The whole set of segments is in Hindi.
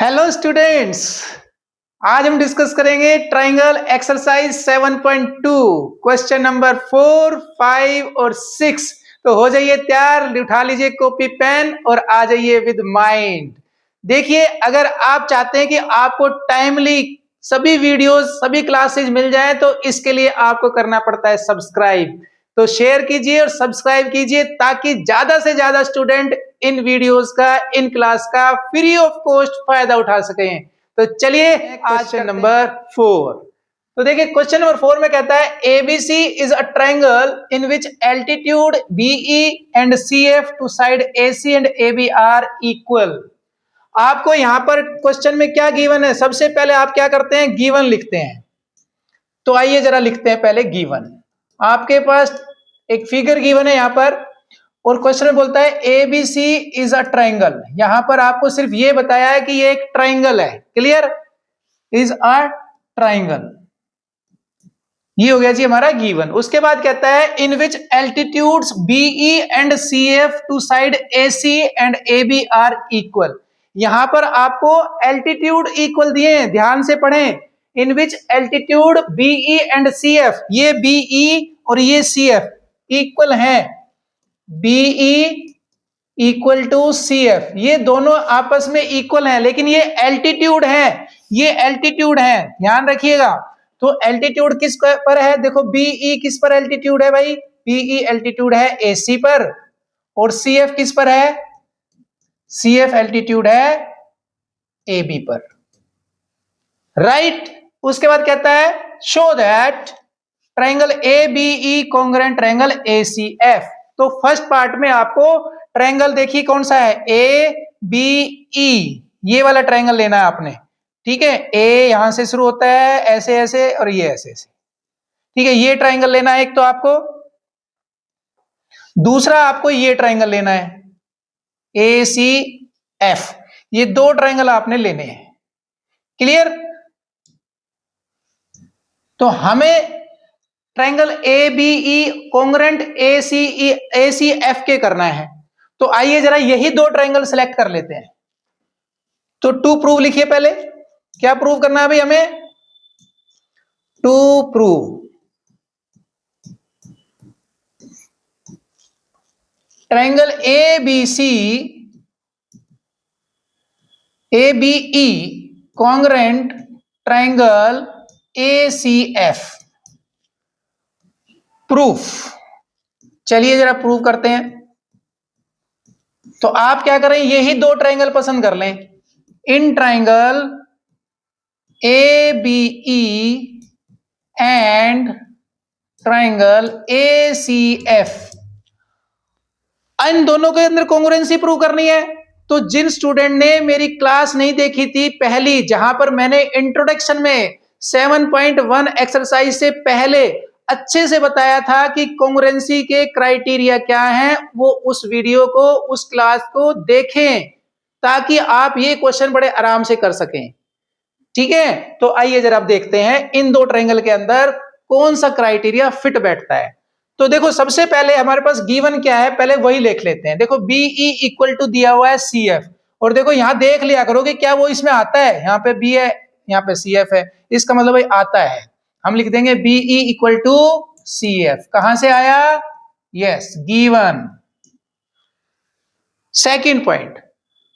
हेलो स्टूडेंट्स, आज हम डिस्कस करेंगे ट्राइंगल एक्सरसाइज 7.2 क्वेश्चन नंबर 4, 5 और 6। तो हो जाइए तैयार, उठा लीजिए कॉपी पेन और आ जाइए विद माइंड। देखिए, अगर आप चाहते हैं कि आपको टाइमली सभी वीडियोस सभी क्लासेस मिल जाएं तो इसके लिए आपको करना पड़ता है सब्सक्राइब। तो शेयर कीजिए और सब्सक्राइब कीजिए ताकि ज्यादा से ज्यादा स्टूडेंट इन वीडियोस का, इन क्लास का फ्री ऑफ कॉस्ट फायदा उठा सकें। तो चलिए क्वेश्चन नंबर 4। तो देखिए, क्वेश्चन नंबर 4 में कहता है ABC is a triangle in which altitude BE and CF to side AC and AB are equal. आपको यहां पर क्वेश्चन में क्या गिवन है? सबसे पहले आप क्या करते हैं, गिवन लिखते हैं। तो आइए जरा लिखते हैं पहले गिवन। आपके पास एक फिगर गिवन है यहां पर और क्वेश्चन में बोलता है ABC इज अ ट्रायंगल। यहां पर आपको सिर्फ ये बताया है कि ये एक ट्रायंगल है। क्लियर? इज अ ट्रायंगल, ये हो गया जी हमारा गिवन। उसके बाद कहता है in which altitudes BE and CF to side AC and AB are equal. यहां पर आपको एल्टीट्यूड इक्वल दिए हैं, ध्यान से पढ़ें। इन which altitude BE and CF, ये BE और ये CF इक्वल है। BE इक्वल टू CF, ये दोनों आपस में इक्वल हैं, लेकिन ये एल्टीट्यूड है, ये एल्टीट्यूड है, ध्यान रखिएगा। तो एल्टीट्यूड किस पर है? देखो BE किस पर एल्टीट्यूड है भाई? BE एल्टीट्यूड है AC पर। और CF किस पर है? CF एल्टीट्यूड है AB पर। राइट? उसके बाद कहता है show that triangle ABE congruent triangle ACF। तो फर्स्ट पार्ट में आपको ट्रायंगल देखिए कौन सा है, ABE, ये वाला ट्रायंगल लेना है आपने। ठीक है, A यहां से शुरू होता है ऐसे ऐसे और ये ऐसे ऐसे। ठीक है, ये ट्रायंगल लेना है एक तो आपको। दूसरा आपको ये ट्रायंगल लेना है ACF। ये दो ट्रायंगल आपने लेने हैं। क्लियर? तो हमें ट्रायंगल ABE कॉन्ग्रुएंट ACF के करना है। तो आइए जरा यही दो ट्रायंगल सिलेक्ट कर लेते हैं। तो टू प्रूव लिखिए पहले। क्या प्रूव करना है भाई हमें? To prove triangle ABE congruent triangle ACF। Proof, चलिए जरा प्रूव करते हैं। तो आप क्या करें, यही दो ट्रायंगल पसंद कर लें। In triangle ABE and triangle ACF, इन दोनों के अंदर कॉन्ग्रुएंसी प्रूव करनी है। तो जिन स्टूडेंट ने मेरी क्लास नहीं देखी थी पहली, जहां पर मैंने इंट्रोडक्शन में 7.1 एक्सरसाइज से पहले अच्छे से बताया था कि कॉन्ग्रुएंसी के क्राइटेरिया क्या हैं, वो उस वीडियो को, उस क्लास को देखें ताकि आप ये क्वेश्चन बड़े आराम से कर सकें। ठीक है, तो आइए जरा आप देखते हैं इन दो ट्रायंगल के अंदर कौन सा क्राइटेरिया फिट बैठता है। तो देखो, सबसे पहले हमारे पास गिवन क्या है, पहले वही लिख लेते हैं। देखो BE इक्वल टू दिया हुआ है CF, और देखो यहां देख लिया करो कि क्या वो इसमें आता है। यहाँ पे B है, यहाँ पे CF है, इसका मतलब भाई आता है। हम लिख देंगे BE इक्वल टू CF। कहां से आया? Yes, given. सेकेंड पॉइंट,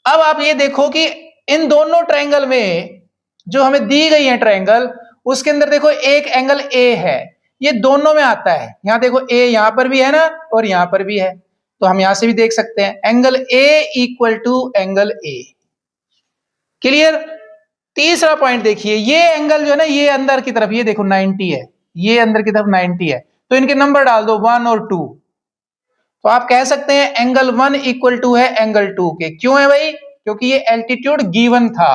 अब आप ये देखो कि इन दोनों ट्रायंगल में जो हमें दी गई है ट्रायंगल, उसके अंदर देखो एक एंगल A है, ये दोनों में आता है। यहां देखो A यहां पर भी है ना, और यहां पर भी है, तो हम यहां से भी देख सकते हैं angle A equal to angle A। Clear? तीसरा पॉइंट देखिए, ये एंगल जो है ना, ये अंदर की तरफ, ये देखो 90 है, ये अंदर की तरफ 90 है, तो इनके नंबर डाल दो 1 और 2। तो आप कह सकते हैं एंगल 1 इक्वल टू है एंगल 2 के। क्यों है भाई? क्योंकि ये एल्टीट्यूड गिवन था।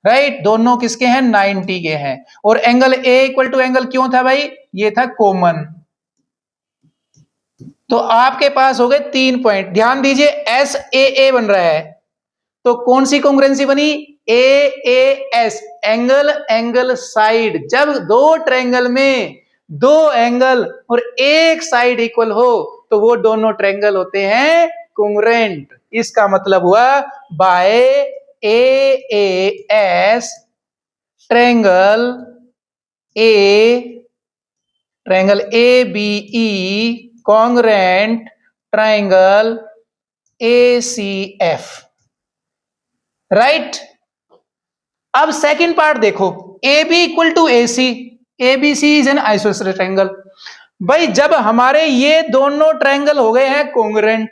राइट, दोनों किसके हैं? 90 के हैं। और angle A equal to angle क्यों था भाई? ये था कॉमन। तो आपके पास हो गए 3 पॉइंट। ध्यान दीजिए, SAA बन रहा है, तो कौन सी कॉन्ग्रुएंसी बनी? AAS, angle angle side. जब दो ट्रायंगल में दो एंगल और एक साइड इक्वल हो तो वो दोनों ट्रायंगल होते हैं कॉन्ग्रुएंट। इसका मतलब हुआ by AAS triangle ABE congruent triangle ACF, right. अब सेकंड पार्ट देखो, AB equal to AC, ABC is an isosceles triangle. भाई जब हमारे ये दोनों ट्रायंगल हो गए हैं कॉन्ग्रुएंट,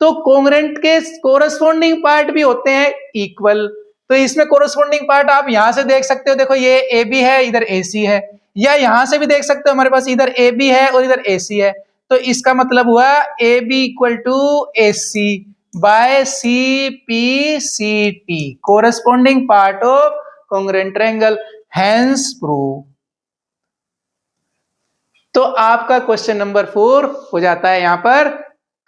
तो कॉन्ग्रुएंट के कोरस्पॉन्डिंग पार्ट भी होते हैं इक्वल। तो इसमें कोरस्पॉन्डिंग पार्ट आप यहां से देख सकते हो, देखो ये AB है, इधर AC है, या यहां से भी देख सकते हो हमारे पास इधर AB है और इधर AC है। तो इसका मतलब हुआ AB equal to AC by CPCT, corresponding part of congruent triangle, hence prove. तो आपका क्वेश्चन नंबर 4 हो जाता है यहां पर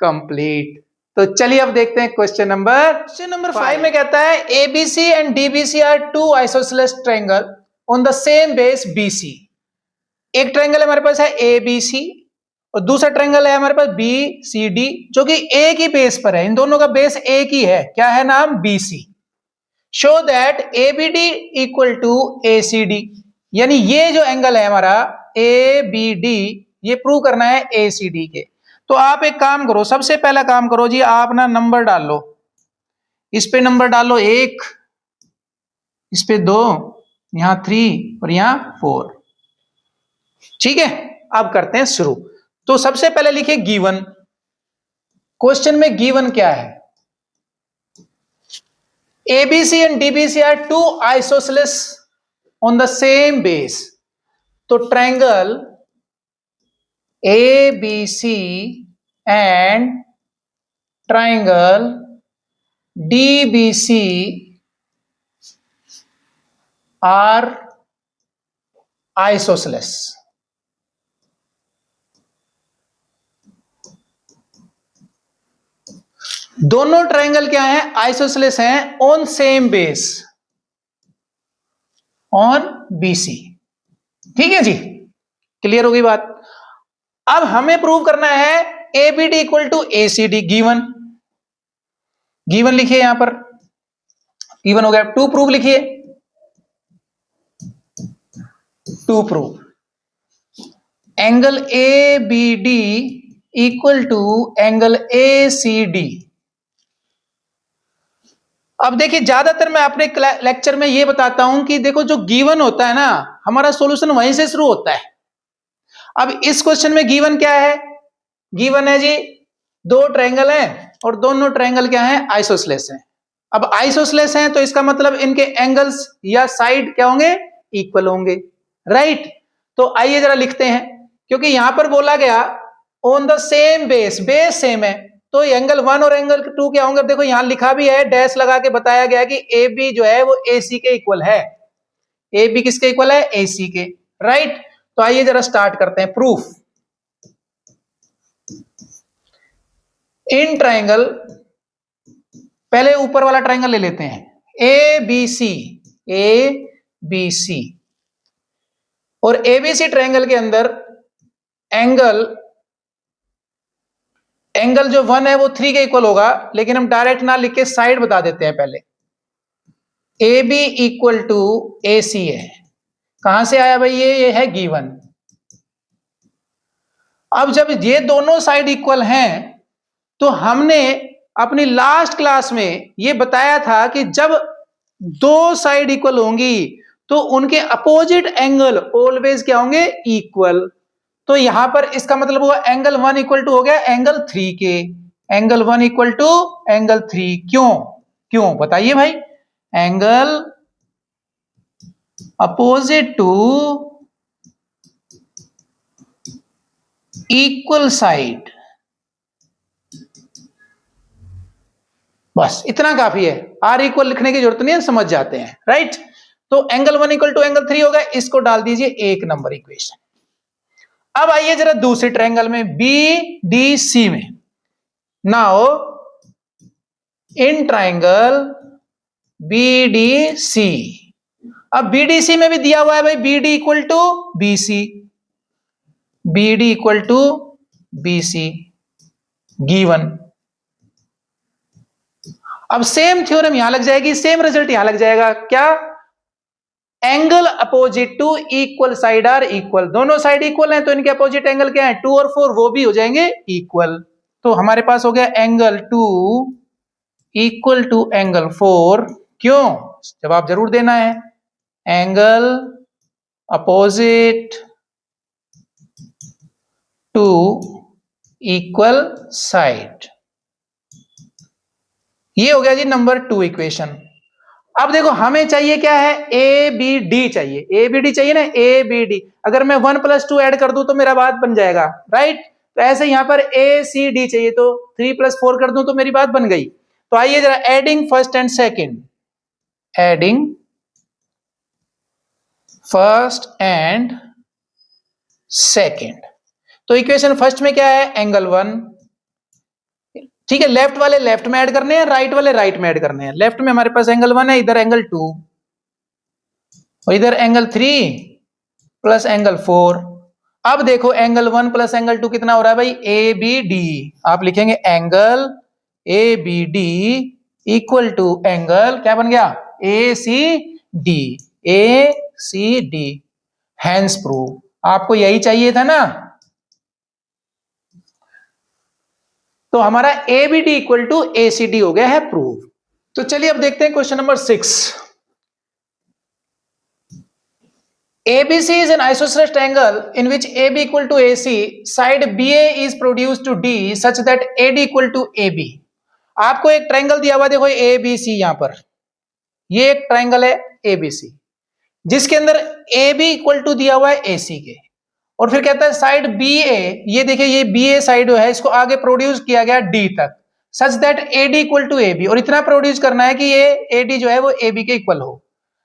कंप्लीट। तो चलिए अब देखते हैं क्वेश्चन नंबर 5 में कहता है ABC and DBC are two isosceles triangle on the same base BC। एक ट्रायंगल हमारे पास है ABC और दूसरा ट्रायंगल है हमारे पास BCD, जो कि एक ही बेस पर है, इन दोनों का बेस एक ही है, क्या है नाम, BC। Show that ABD equal to ACD, यानी ये जो एंगल है हमारा ABD, ये प्रूव करना है ACD के। तो आप एक काम करो, सबसे पहला काम करो जी, आप ना नंबर डाल लो, इस पे नंबर डालो 1, इस पे 2, यहां 3 और यहां 4, ठीक है। अब करते हैं शुरू। तो सबसे पहले लिखिए गिवन, क्वेश्चन में गिवन क्या है, ABC and DBC are two isosceles on the same base. तो triangle ABC and triangle DBC are isosceles. दोनों ट्रायंगल क्या है, आइसोसेलेस हैं on same base, on BC, ठीक है जी, क्लियर होगी बात। अब हमें प्रूव करना है ABD equal to ACD, given, given लिखिए यहां पर, गिवन हो गया। टू प्रूव लिखिए, to prove angle ABD equal to angle ACD। अब देखिए ज्यादातर मैं अपने लेक्चर में ये बताता हूं कि देखो जो गिवन होता है ना, हमारा सॉल्यूशन वहीं से शुरू होता है। अब इस क्वेश्चन में गिवन क्या है, गिवन है जी दो ट्रायंगल हैं और दोनों ट्रायंगल क्या हैं, आइसोसेलेस हैं। अब आइसोसेलेस हैं तो इसका मतलब इनके एंगल्स या साइड क्या होंगे, इक्वल होंगे, राइट। तो आइए जरा लिखते हैं, क्योंकि यहां पर बोला गया on the same base, base same है, तो एंगल 1 और एंगल 2 क्या होंगे, देखो यहां लिखा भी है, डैश लगा के बताया गया कि AB जो है वो AC के इक्वल है। AB किसके इक्वल है, AC के, राइट। तो आइए जरा स्टार्ट करते हैं प्रूफ। इन ट्रायंगल, पहले ऊपर वाला ट्रायंगल ले लेते हैं, ABC, ABC और ABC ट्रायंगल के अंदर एंगल, एंगल जो 1 है वो 3 के इक्वल होगा, लेकिन हम डायरेक्ट ना लिख के साइड बता देते हैं पहले। AB इक्वल टू AC है, कहां से आया भाई, ये है गिवन। अब जब ये दोनों साइड इक्वल हैं, तो हमने अपनी लास्ट क्लास में ये बताया था कि जब दो साइड इक्वल होंगी तो उनके अपोजिट एंगल ऑलवेज क्या होंगे, इक्वल। तो यहां पर इसका मतलब हुआ एंगल 1 इक्वल टू हो गया एंगल 3 के, एंगल 1 इक्वल टू एंगल 3, क्यों, क्यों बताइए भाई, angle opposite to equal side, बस इतना काफी है, आर इक्वल लिखने की जरूरत नहीं है, समझ जाते हैं, राइट। तो एंगल 1 इक्वल टू एंगल 3 होगा, इसको डाल दीजिए 1 नंबर इक्वेशन। अब आइए जरा दूसरे ट्रायंगल में BDC में, नाउ इन ट्रायंगल BDC, अब BDC में भी दिया हुआ है भाई BD equal to BC, BD equal to BC given. अब सेम थ्योरम यहां लग जाएगी, सेम रिजल्ट यहां लग जाएगा। क्या? Angle opposite to equal side are equal, दोनों साइड इक्वल हैं तो इनके अपोजिट एंगल क्या है? 2 और 4, वो भी हो जाएंगे इक्वल। तो हमारे पास हो गया एंगल 2 इक्वल टू एंगल 4। क्यों? जवाब जरूर देना है। Angle opposite to equal side, ये हो गया जी नंबर 2 इक्वेशन। अब देखो हमें चाहिए क्या है? ए बी डी चाहिए, ए बी डी चाहिए ना, ए बी डी। अगर मैं 1 + 2 ऐड कर दूं तो मेरा बात बन जाएगा, राइट? तो ऐसे यहां पर ए सी डी चाहिए, तो 3 + 4 कर दूं तो मेरी बात बन गई। तो आइए जरा adding first and second, adding first and second. तो इक्वेशन फर्स्ट में क्या है? एंगल 1, ठीक है। लेफ्ट वाले लेफ्ट में ऐड करने हैं, राइट वाले राइट में ऐड करने हैं। लेफ्ट में हमारे पास एंगल 1 है, इधर एंगल 2 और इधर एंगल 3 प्लस एंगल 4। अब देखो एंगल 1 प्लस एंगल 2 कितना हो रहा है भाई? A B D. आप लिखेंगे angle A B D equal to angle, क्या बन गया? A C D, A C D. Hence prove. आपको यही चाहिए था ना? तो हमारा A B D equal to A C D हो गया है प्रूव। तो चलिए अब देखते हैं question number 6। ABC is an isosceles triangle in which AB equal to AC, side BA is produced to D such that AD equal to AB। आपको एक ट्रायंगल दिया हुआ, देखो ABC, यहां पर ये एक ट्रायंगल है ABC, जिसके अंदर AB इक्वल टू दिया हुआ है AC के, और फिर कहता है साइड BA, ये देखिए ये BA साइड है, इसको आगे प्रोड्यूस किया गया D तक, such that AD equal to AB, और इतना प्रोड्यूस करना है कि ये AD जो है वो AB के इक्वल हो।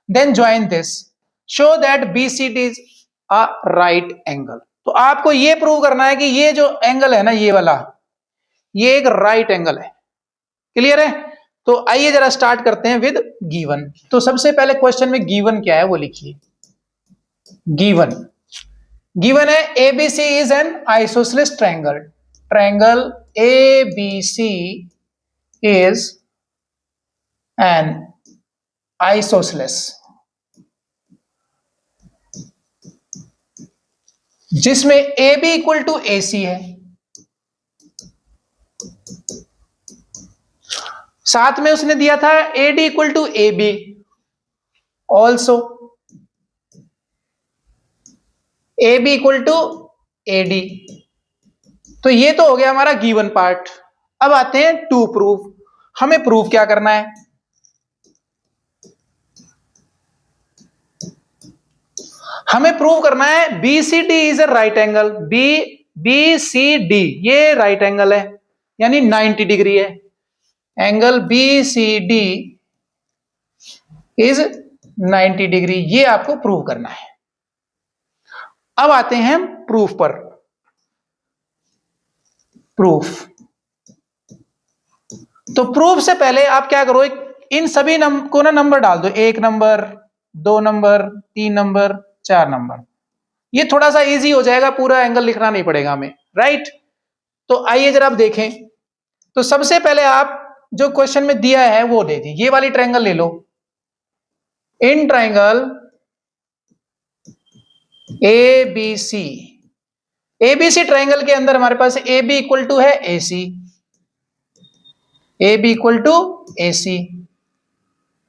Then join this, show that BCD is a right angle. तो आपको ये प्रूव करना है कि ये जो एंगल है ना, ये वाला, ये एक राइट एंगल है। क्लियर है? तो आइए जरा स्टार्ट करते हैं विद गिवन। तो सबसे पहले क्वेश्चन में गिवन क्या है वो लिखिए। गिवन है ABC is an isosceles triangle, triangle ABC is an isosceles, जिसमें AB इक्वल टू AC है, साथ में उसने दिया था AD equal to AB also, AB equal to AD। तो ये तो हो गया हमारा गिवन पार्ट। अब आते हैं टू प्रूफ। हमें प्रूफ क्या करना है? हमें प्रूव करना है BCD is a right angle. BCD ये राइट एंगल है, यानी 90 डिग्री है। एंगल BCD इज 90 डिग्री, ये आपको प्रूव करना है। अब आते हैं हम प्रूफ पर। प्रूफ, तो प्रूफ से पहले आप क्या करो, इन सभी को ना नंबर डाल दो, 1 नंबर, 2 नंबर, 3 नंबर, 4 नंबर। ये थोड़ा सा इजी हो जाएगा, पूरा एंगल लिखना नहीं पड़ेगा हमें, राइट? तो आइए जरा आप देखें। तो सबसे पहले आप जो क्वेश्चन में दिया है वो दे दी, ये वाली ट्रायंगल ले लो। इन ट्रायंगल ABC ट्रायंगल के अंदर हमारे पास AB इक्वल टू है AC, AB equal to AC,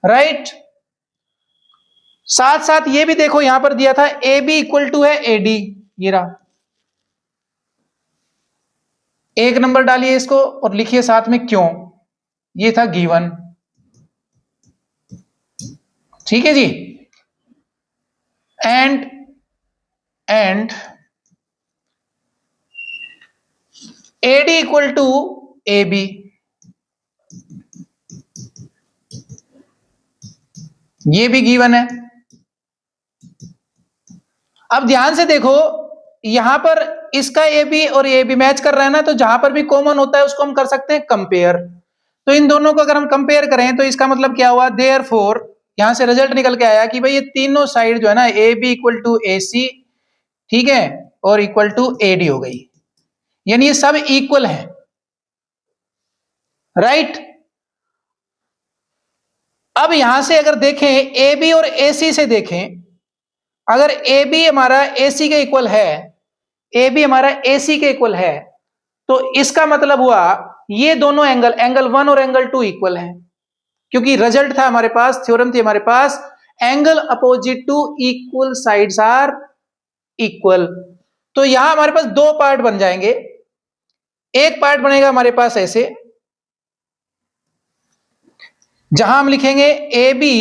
right? साथ साथ ये भी देखो, यहां पर दिया था AB इक्वल टू है AD, ये रहा। 1 नंबर डालिए इसको और लिखिए साथ में क्यों, ये था गिवन। ठीक है जी। And AD equal to AB, ये भी गिवन है। अब ध्यान से देखो, यहां पर इसका AB और AB मैच कर रहा है ना, तो जहां पर भी कॉमन होता है उसको हम कर सकते हैं कंपेयर। तो इन दोनों को अगर हम कंपेयर करें तो इसका मतलब क्या हुआ, देयरफॉर यहां से रिजल्ट निकल के आया कि भाई ये तीनों साइड जो है ना, AB इक्वल टू AC, ठीक है, और इक्वल टू AD हो गई, यानी ये सब इक्वल है, राइट? अब यहां से अगर देखें ए बी और ए सी से देखें, अगर ए बी हमारा ए सी के इक्वल है, ए बी हमारा ए सी के इक्वल है, तो इसका मतलब हुआ ये दोनों एंगल, एंगल 1 और एंगल 2 इक्वल है, क्योंकि रिजल्ट था हमारे पास, थ्योरम थी हमारे पास, angle opposite to equal sides are equal. तो यहां हमारे पास दो पार्ट बन जाएंगे। एक पार्ट बनेगा हमारे पास ऐसे, जहां हम लिखेंगे A B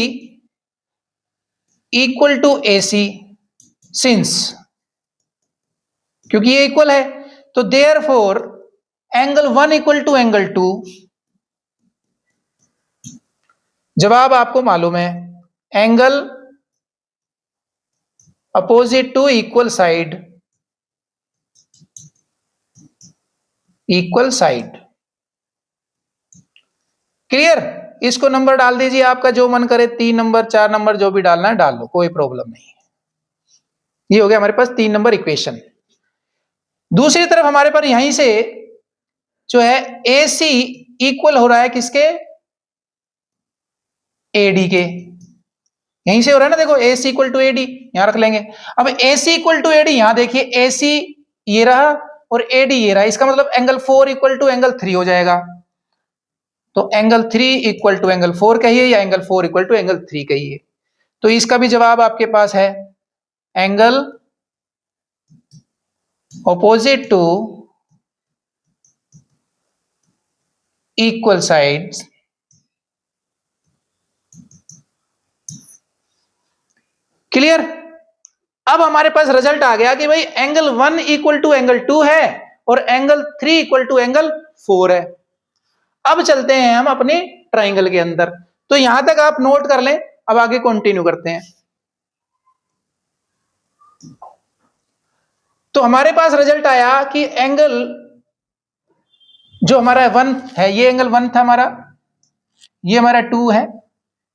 equal to A C, since, क्योंकि ये इक्वल है, तो therefore angle 1 equal to angle 2। जवाब आपको मालूम है, angle opposite to equal side, equal side. Clear? इसको नंबर डाल दीजिए, आपका जो मन करे, 3 नंबर 4 नंबर जो भी डालना है डाल लो, कोई प्रॉब्लम नहीं है। ये हो गया हमारे पास 3 नंबर इक्वेशन। दूसरी तरफ हमारे पास यहीं से जो है ए सी इक्वल हो रहा है किसके, एडी के, यहीं से हो रहा है ना, देखो ए सी इक्वल टू एडी, यहां रख लेंगे। अब ए सी इक्वल टू एडी, यहां देखिए ए सी ये रहा और एडी ये रहा, इसका मतलब एंगल 4 इक्वल टू एंगल 3 हो जाएगा। तो एंगल 3 इक्वल टू एंगल 4 कहिए या एंगल 4 इक्वल टू एंगल 3 कहिए। तो इसका भी जवाब आपके पास है, angle opposite to equal sides clear. अब हमारे पास रिजल्ट आ गया कि भाई एंगल 1 इक्वल टू एंगल 2 है और एंगल 3 इक्वल टू एंगल 4 है। अब चलते हैं हम अपने ट्राइंगल के अंदर, तो यहां तक आप नोट कर लें, अब आगे कंटिन्यू करते हैं। तो हमारे पास रिजल्ट आया कि एंगल जो हमारा 1 है, ये एंगल 1 था हमारा, ये हमारा 2 है,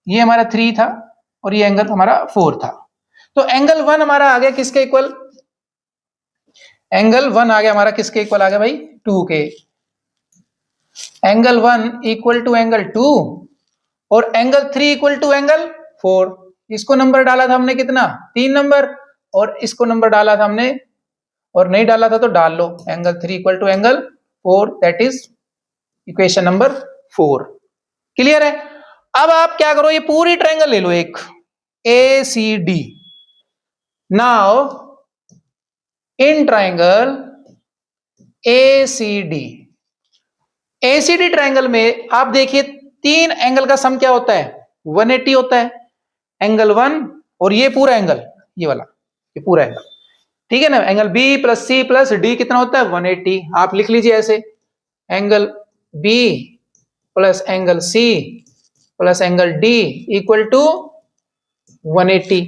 ये हमारा 3 था और ये एंगल हमारा 4 था। तो एंगल 1 हमारा आ गया किसके इक्वल, एंगल 1 आ गया हमारा किसके इक्वल आ गया भाई, 2 के। एंगल 1 इक्वल टू एंगल 2 और एंगल 3 इक्वल टू एंगल 4। इसको नंबर डाला था हमने कितना, 3 नंबर, और इसको नंबर डाला था हमने, और नहीं डाला था तो डाल लो, angle 3 equal to angle 4, that is equation number 4। Clear है? अब आप क्या करो, ये पूरी ट्रायंगल ले लो एक, A C D. Now in triangle A C D, ACD triangle में आप देखिए 3 एंगल का सम क्या होता है, 180 होता है, एंगल 1 और ये पूरा एंगल, ये वाला, ये पूरा एंगल, ठीक है ना। Angle B plus C plus D कितना होता है, 180। आप लिख लीजिए ऐसे, angle B plus angle C plus angle D equal to 180।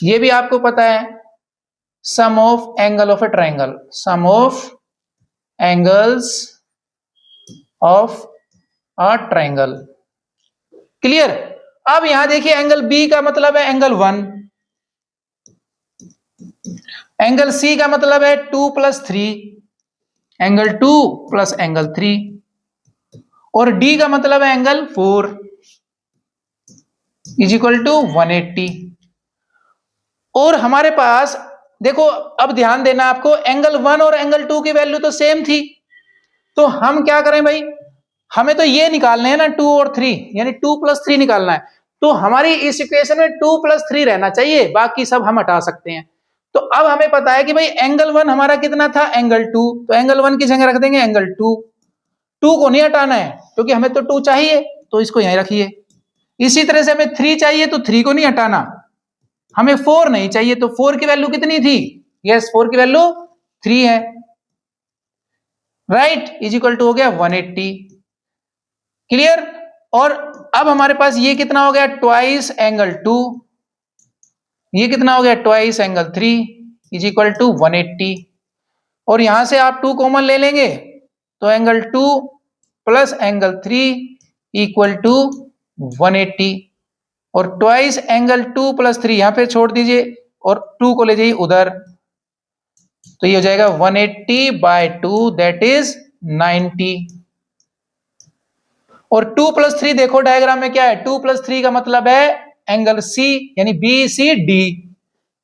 ये भी आपको पता है, sum of angle of a triangle, sum of angles of a triangle. Clear? अब यहां देखिए एंगल बी का मतलब है एंगल 1, एंगल सी का मतलब है 2 प्लस 3, एंगल 2 प्लस एंगल 3, और डी का मतलब है एंगल 4 इज इक्वल टू 180। और हमारे पास देखो, अब ध्यान देना आपको, एंगल 1 और एंगल 2 की वैल्यू तो सेम थी, तो हम क्या करें भाई, हमें तो ये निकालने हैं ना 2 और 3, यानी 2 प्लस 3 निकालना है। तो हमारी इस इक्वेशन में 2 प्लस 3 रहना चाहिए, बाकी सब हम हटा सकते हैं। तो अब हमें पता है कि भाई एंगल 1 हमारा कितना था, एंगल 2, तो एंगल 1 की जगह रख देंगे एंगल 2। 2 को नहीं हटाना है क्योंकि हमें तो 2 चाहिए, तो इसको यहीं रखिए। इसी तरह से हमें 3 चाहिए तो 3 को नहीं हटाना, हमें 4 नहीं चाहिए, तो 4 की वैल्यू कितनी थी, यस 4 की वैल्यू 3 है, राइट, इज इक्वल टू हो गया 180। क्लियर? और अब हमारे पास ये कितना हो गया, ट्वाइस एंगल 2, ये कितना हो गया, twice angle 3 is equal to 180। और यहां से आप 2 कॉमन ले लेंगे तो angle 2 plus angle 3 equal to 180, और ट्वाइस एंगल 2 प्लस 3 यहां पे छोड़ दीजिए और 2 को ले जाइए उधर, तो ये हो जाएगा 180 बाय 2, दैट इज 90। और 2+3 देखो डायग्राम में क्या है, 2+3 का मतलब है एंगल सी, यानी B C D,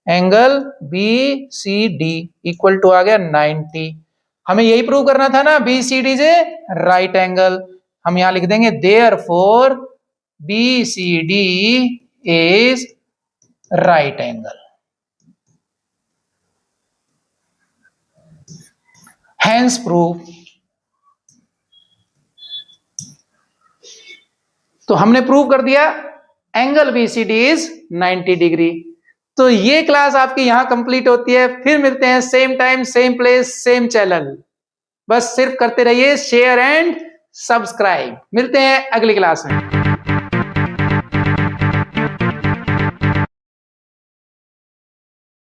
angle B C D equal to आ गया 90। हमें यही प्रूव करना था ना, बी सी डी से राइट एंगल। हम यहां लिख देंगे therefore B C D is right angle. Hence proof. तो हमने प्रूव कर दिया एंगल बीसीडी इज 90 डिग्री। तो ये क्लास आपकी यहां कंप्लीट होती है। फिर मिलते हैं same time same place same channel. बस सिर्फ करते रहिए शेयर एंड सब्सक्राइब। मिलते हैं अगली क्लास में।